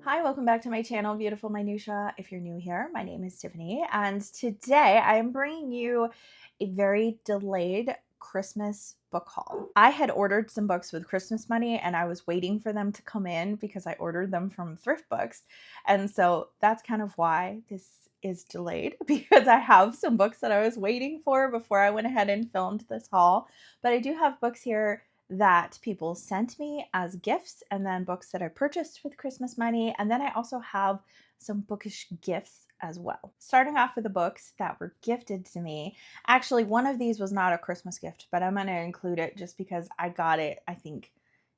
Hi, welcome back to my channel, Beautiful Minutia. If you're new here, my name is Tiffany, and today I am bringing you a very delayed Christmas book haul. I had ordered some books with Christmas money and I was waiting for them to come in because I ordered them from thrift books. And so that's kind of why this is delayed because I have some books that I was waiting for before I went ahead and filmed this haul. But I do have books here that people sent me as gifts, and then books that I purchased with Christmas money. And then I also have some bookish gifts as well. Starting off with the books that were gifted to me. Actually, one of these was not a Christmas gift, but I'm going to include it just because I got it, I think,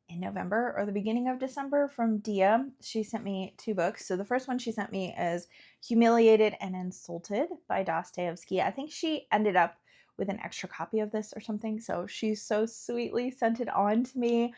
in November or the beginning of December from Dia. She sent me two books. So the first one she sent me is Humiliated and Insulted by Dostoevsky. I think she ended up with an extra copy of this or something. So she so sweetly sent it on to me.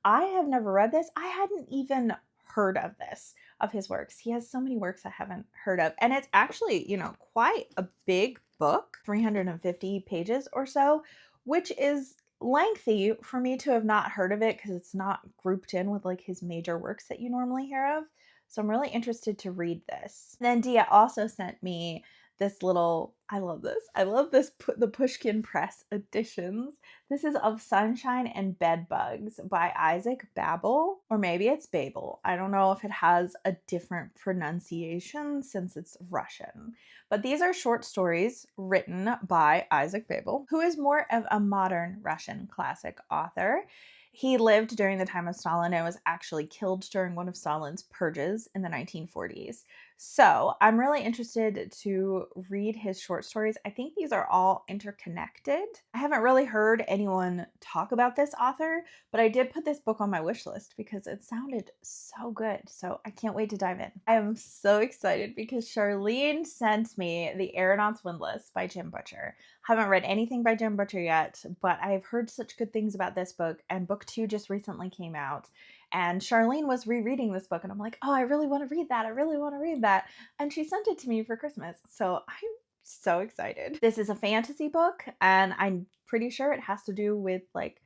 I have never read this. I hadn't even heard of this, of his works. He has so many works I haven't heard of. And it's actually, quite a big book, 350 pages or so, which is lengthy for me to have not heard of it because it's not grouped in with like his major works that you normally hear of. So I'm really interested to read this. Then Dia also sent me this little, I love this, the Pushkin Press editions. This is Of Sunshine and Bedbugs by Isaac Babel, or maybe it's Babel. I don't know if it has a different pronunciation since it's Russian. But these are short stories written by Isaac Babel, who is more of a modern Russian classic author. He lived during the time of Stalin and was actually killed during one of Stalin's purges in the 1940s. So I'm really interested to read his short stories. I think these are all interconnected. I haven't really heard anyone talk about this author, but I did put this book on my wish list because it sounded so good. So I can't wait to dive in. I am so excited because Charlene sent me The Aeronaut's Windlass by Jim Butcher. I haven't read anything by Jim Butcher yet, but I've heard such good things about this book, and book 2 just recently came out. And Charlene was rereading this book, and I'm like, oh, I really want to read that. I really want to read that. And she sent it to me for Christmas. So I'm so excited. This is a fantasy book, and I'm pretty sure it has to do with like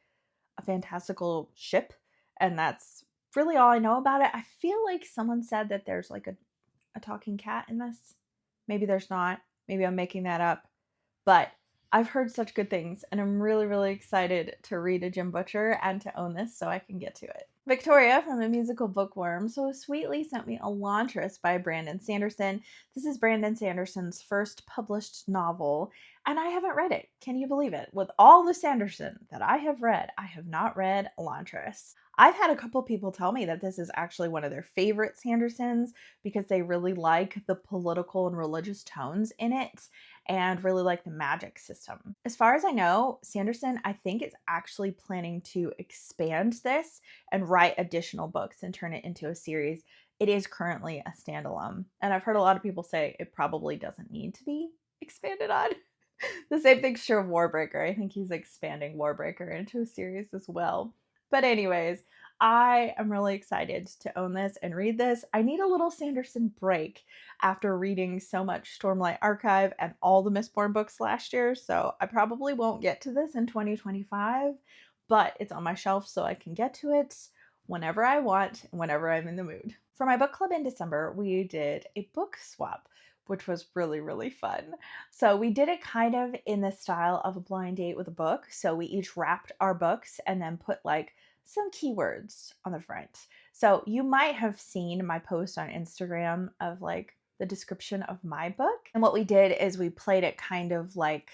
a fantastical ship. And that's really all I know about it. I feel like someone said that there's like a talking cat in this. Maybe there's not. Maybe I'm making that up. But I've heard such good things, and I'm really, really excited to read a Jim Butcher and to own this so I can get to it. Victoria from the Musical Bookworm so sweetly sent me Elantris by Brandon Sanderson. This is Brandon Sanderson's first published novel, and I haven't read it. Can you believe it? With all the Sanderson that I have read, I have not read Elantris. I've had a couple people tell me that this is actually one of their favorite Sandersons because they really like the political and religious tones in it and really like the magic system. As far as I know, Sanderson, I think, is actually planning to expand this and write additional books and turn it into a series. It is currently a standalone, and I've heard a lot of people say it probably doesn't need to be expanded on. The same thing's true of Warbreaker. I think he's expanding Warbreaker into a series as well. But anyways, I am really excited to own this and read this. I need a little Sanderson break after reading so much Stormlight Archive and all the Mistborn books last year, so I probably won't get to this in 2025, but it's on my shelf so I can get to it whenever I want and whenever I'm in the mood. For my book club in December, we did a book swap, which was really, really fun. So we did it kind of in the style of a blind date with a book. So we each wrapped our books and then put like some keywords on the front. So you might have seen my post on Instagram of like the description of my book. And what we did is we played it kind of like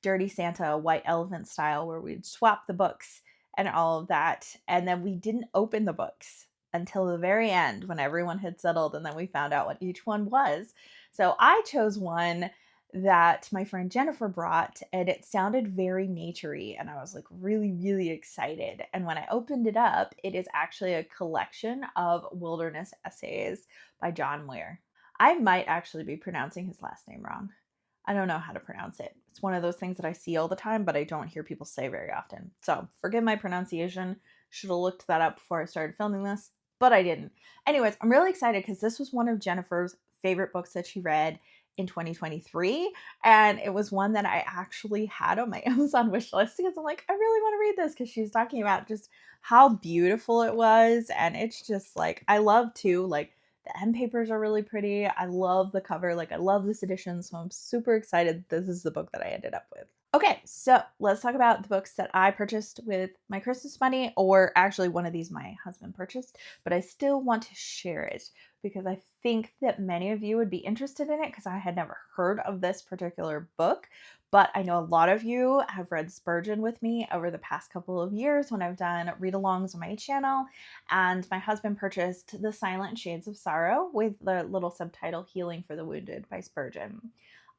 Dirty Santa, White Elephant style, where we'd swap the books and all of that. And then we didn't open the books until the very end when everyone had settled, and then we found out what each one was. So I chose one that my friend Jennifer brought, and it sounded very naturey, and I was like really, really excited. And when I opened it up, it is actually a collection of wilderness essays by John Muir. I might actually be pronouncing his last name wrong. I don't know how to pronounce it. It's one of those things that I see all the time, but I don't hear people say very often. So forgive my pronunciation. Should have looked that up before I started filming this, but I didn't. Anyways, I'm really excited because this was one of Jennifer's favorite books that she read in 2023, and it was one that I actually had on my Amazon wish list because I'm like, I really want to read this because she's talking about just how beautiful it was, and it's just like, I love too like The end papers are really pretty. I love the cover. Like, I love this edition, so I'm super excited this is the book that I ended up with. Okay, so let's talk about the books that I purchased with my Christmas money, or actually one of these my husband purchased, but I still want to share it because I think that many of you would be interested in it because I had never heard of this particular book. But I know a lot of you have read Spurgeon with me over the past couple of years when I've done read-alongs on my channel, and my husband purchased The Silent Shades of Sorrow with the little subtitle Healing for the Wounded by Spurgeon.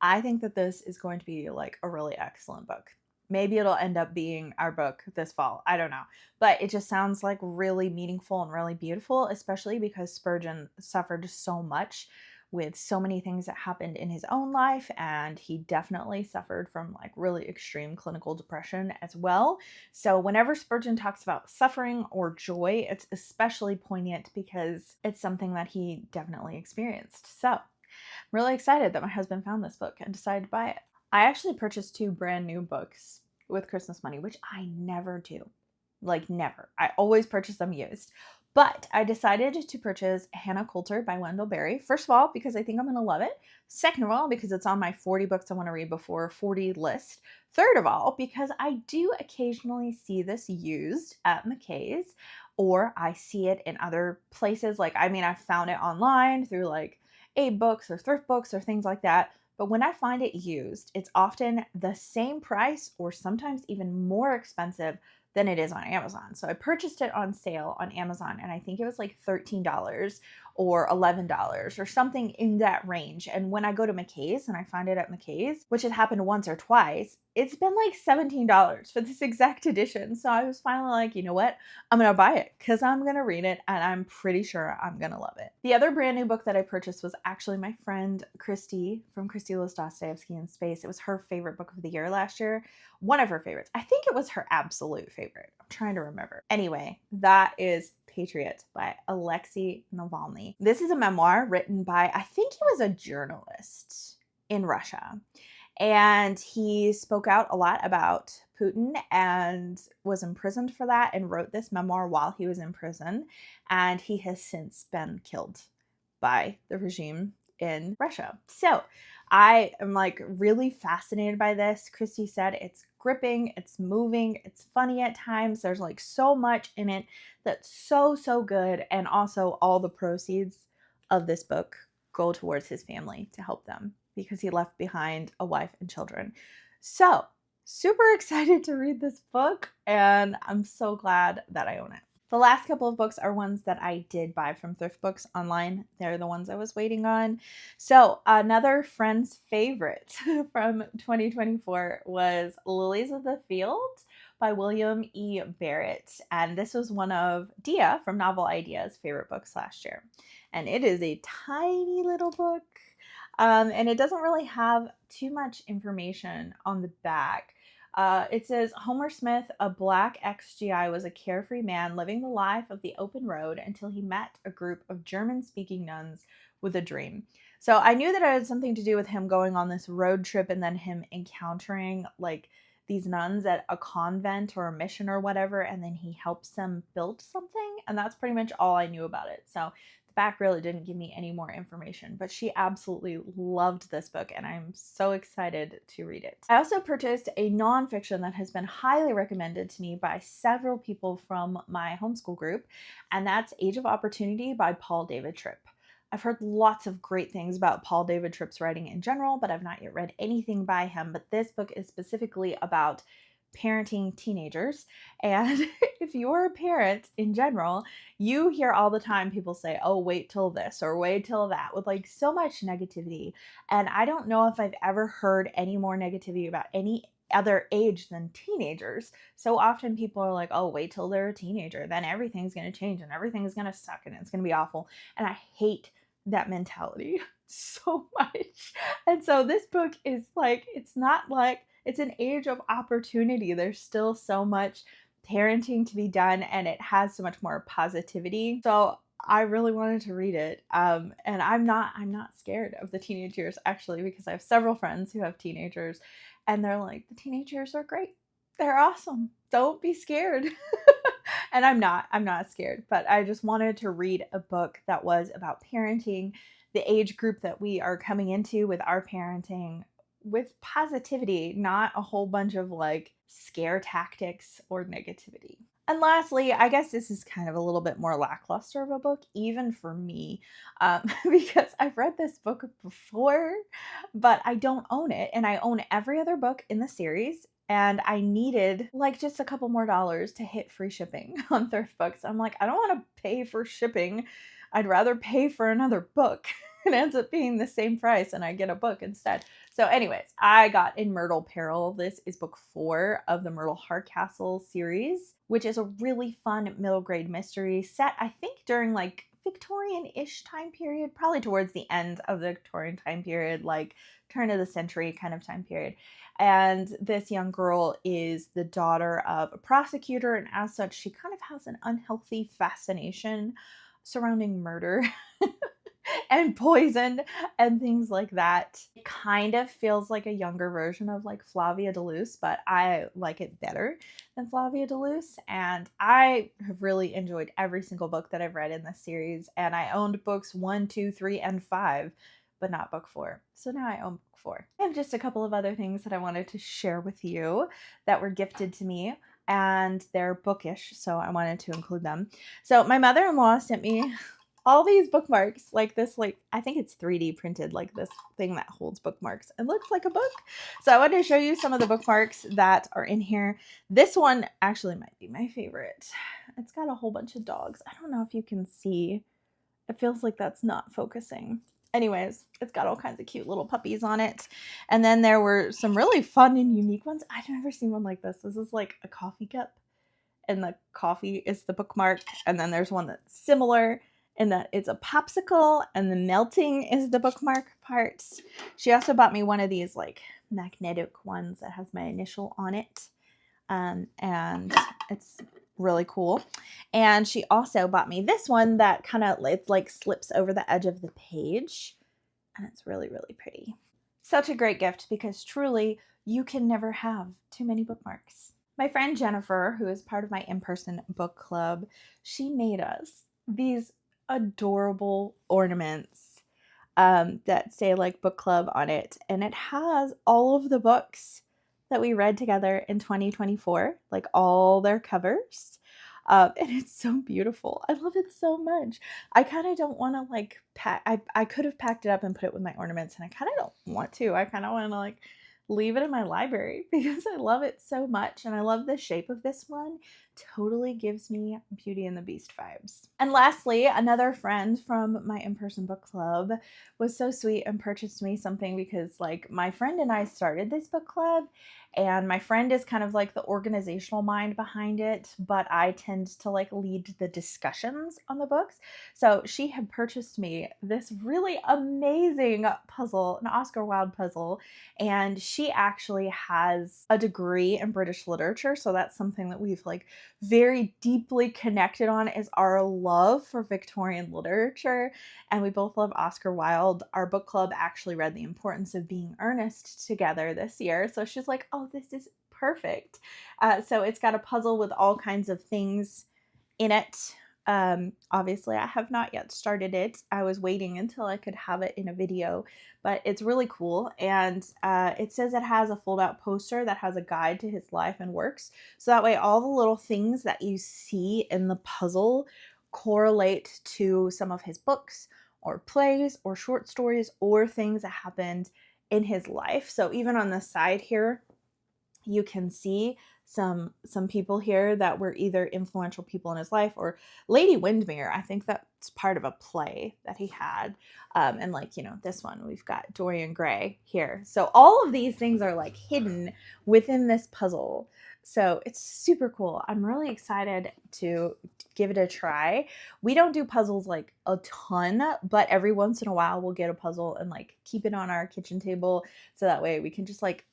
I think that this is going to be like a really excellent book. Maybe it'll end up being our book this fall. I don't know. But it just sounds like really meaningful and really beautiful, especially because Spurgeon suffered so much with so many things that happened in his own life, and he definitely suffered from like really extreme clinical depression as well. So whenever Spurgeon talks about suffering or joy, it's especially poignant because it's something that he definitely experienced. So I'm really excited that my husband found this book and decided to buy it. I actually purchased 2 brand new books with Christmas money, which I never do. Like, never. I always purchase them used. But I decided to purchase Hannah Coulter by Wendell Berry. First of all, because I think I'm going to love it. Second of all, because it's on my 40 books I want to read before 40 list. Third of all, because I do occasionally see this used at McKay's, or I see it in other places. Like, I mean, I found it online through like Abe Books or Thrift Books or things like that. But when I find it used, it's often the same price or sometimes even more expensive than it is on Amazon. So I purchased it on sale on Amazon, and I think it was like $13 or $11 or something in that range. And when I go to McKay's and I find it at McKay's, which had happened once or twice, it's been like $17 for this exact edition. So I was finally like, you know what? I'm going to buy it because I'm going to read it and I'm pretty sure I'm going to love it. The other brand new book that I purchased was actually my friend Christy from Christy Liz Dostoevsky in Space. It was her favorite book of the year last year. One of her favorites. I think it was her absolute favorite. I'm trying to remember. Anyway, that is Patriot by Alexei Navalny. This is a memoir written by, I think he was a journalist in Russia. And he spoke out a lot about Putin and was imprisoned for that and wrote this memoir while he was in prison. And he has since been killed by the regime in Russia. So I am like really fascinated by this. Christy said it's gripping, it's moving, it's funny at times. There's like so much in it that's so good. And also all the proceeds of this book go towards his family to help them because he left behind a wife and children. So super excited to read this book, and I'm so glad that I own it. The last couple of books are ones that I did buy from Thrift Books online. They're the ones I was waiting on. So another friend's favorite from 2024 was Lilies of the Field by William E. Barrett. And this was one of Dia from Novel Ideas' favorite books last year. And it is a tiny little book. And it doesn't really have too much information on the back. It says, Homer Smith, a black ex-GI, was a carefree man living the life of the open road until he met a group of German-speaking nuns with a dream. So I knew that it had something to do with him going on this road trip and then him encountering like these nuns at a convent or a mission or whatever, and then he helps them build something. And that's pretty much all I knew about it. So the back really didn't give me any more information, but she absolutely loved this book and I'm so excited to read it. I also purchased a nonfiction that has been highly recommended to me by several people from my homeschool group, and that's Age of Opportunity by Paul David Tripp. I've heard lots of great things about Paul David Tripp's writing in general, but I've not yet read anything by him. But this book is specifically about parenting teenagers. And if you're a parent in general, you hear all the time people say, oh, wait till this or wait till that, with like so much negativity. And I don't know if I've ever heard any more negativity about any other age than teenagers. So often people are like, oh, wait till they're a teenager, then everything's going to change and everything's going to suck and it's going to be awful. And I hate that mentality so much. And so this book is like, it's not like, it's an age of opportunity. There's still so much parenting to be done and it has so much more positivity. So I really wanted to read it. And I'm not scared of the teenage years actually, because I have several friends who have teenagers and they're like, the teenage years are great. They're awesome. Don't be scared. And I'm not scared, but I just wanted to read a book that was about parenting, the age group that we are coming into with our parenting, with positivity, not a whole bunch of like scare tactics or negativity. And lastly, I guess this is kind of a little bit more lackluster of a book, even for me, because I've read this book before, but I don't own it. And I own every other book in the series. And I needed like just a couple more dollars to hit free shipping on Thrift Books. I'm like, I don't want to pay for shipping. I'd rather pay for another book. It ends up being the same price and I get a book instead. So anyways, I got In Myrtle Peril. This is book 4 of the Myrtle Hardcastle series, which is a really fun middle grade mystery set, I think, during like Victorian-ish time period, probably towards the end of the Victorian time period, like turn of the century kind of time period. And this young girl is the daughter of a prosecutor, and as such, she kind of has an unhealthy fascination surrounding murder and poison and things like that. It kind of feels like a younger version of like Flavia de Luce, but I like it better than Flavia de Luce. And I have really enjoyed every single book that I've read in this series. And I owned books 1, 2, 3, and 5, but not book 4. So now I own book 4. I have just a couple of other things that I wanted to share with you that were gifted to me, and they're bookish, so I wanted to include them. So my mother-in-law sent me all these bookmarks, like this, like I think it's 3D printed, like this thing that holds bookmarks. It looks like a book. So I wanted to show you some of the bookmarks that are in here. This one actually might be my favorite. It's got a whole bunch of dogs. I don't know if you can see. It feels like that's not focusing. Anyways, it's got all kinds of cute little puppies on it. And then there were some really fun and unique ones. I've never seen one like this. This is like a coffee cup, and the coffee is the bookmark. And then there's one that's similar in that it's a popsicle, and the melting is the bookmark parts. She also bought me one of these like magnetic ones that has my initial on it. And it's really cool. And she also bought me this one that kind of, it like slips over the edge of the page, and it's really, really pretty. Such a great gift, because truly you can never have too many bookmarks. My friend Jennifer, who is part of my in-person book club, she made us these adorable ornaments that say like book club on it, and it has all of the books that we read together in 2024, like all their covers. And it's so beautiful. I love it so much. I kind of don't want to like pack. I could have packed it up and put it with my ornaments, and I kind of don't want to. I kind of want to like leave it in my library because I love it so much. And I love the shape of this one. Totally gives me Beauty and the Beast vibes. And lastly, another friend from my in-person book club was so sweet and purchased me something, because like my friend and I started this book club, and my friend is kind of like the organizational mind behind it, but I tend to like lead the discussions on the books. So she had purchased me this really amazing puzzle, an Oscar Wilde puzzle, and she actually has a degree in British literature. So that's something that we've like very deeply connected on, is our love for Victorian literature. And we both love Oscar Wilde. Our book club actually read The Importance of Being Earnest together this year. So she's like, oh, this is perfect. So it's got a puzzle with all kinds of things in it. Obviously, I have not yet started it. I was waiting until I could have it in a video, but it's really cool. And it says it has a fold-out poster that has a guide to his life and works. So that way all the little things that you see in the puzzle correlate to some of his books or plays or short stories or things that happened in his life. So even on the side here, you can see some people here that were either influential people in his life, or Lady Windermere. I think that's part of a play that he had. And like, you know, this one, we've got Dorian Gray here. So all of these things are like hidden within this puzzle. So it's super cool. I'm really excited to give it a try. We don't do puzzles like a ton, but every once in a while we'll get a puzzle and like keep it on our kitchen table. So that way we can just like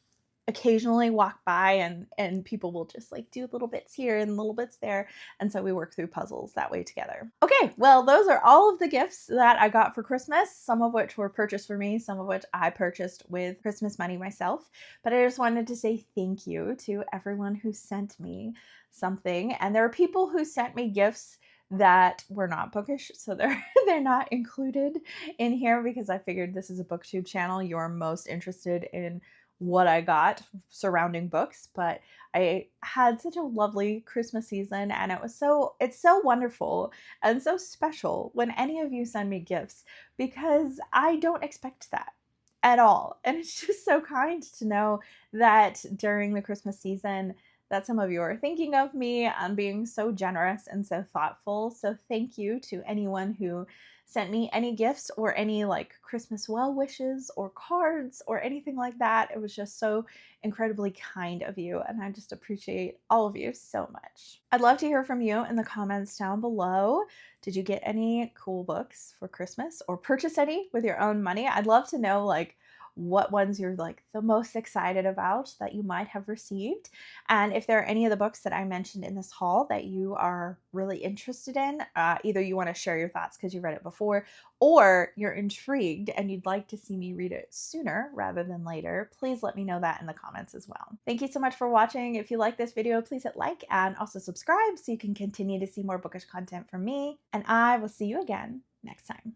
occasionally walk by and people will just like do little bits here and little bits there, and so we work through puzzles that way together. Okay, well, those are all of the gifts that I got for Christmas, some of which were purchased for me, some of which I purchased with Christmas money myself. But I just wanted to say thank you to everyone who sent me something. And there are people who sent me gifts that were not bookish, so they're not included in here because I figured this is a booktube channel. You're most interested in what I got surrounding books, but I had such a lovely Christmas season, and it's so wonderful and so special when any of you send me gifts, because I don't expect that at all. And it's just so kind to know that during the Christmas season that some of you are thinking of me and being so generous and so thoughtful. So thank you to anyone who sent me any gifts or any like Christmas well wishes or cards or anything like that. It was just so incredibly kind of you, and I just appreciate all of you so much. I'd love to hear from you in the comments down below. Did you get any cool books for Christmas or purchase any with your own money? I'd love to know like what ones you're like the most excited about that you might have received. And if there are any of the books that I mentioned in this haul that you are really interested in, either you want to share your thoughts because you read it before, or you're intrigued and you'd like to see me read it sooner rather than later, please let me know that in the comments as well. Thank you so much for watching. If you like this video, please hit like and also subscribe so you can continue to see more bookish content from me. And I will see you again next time.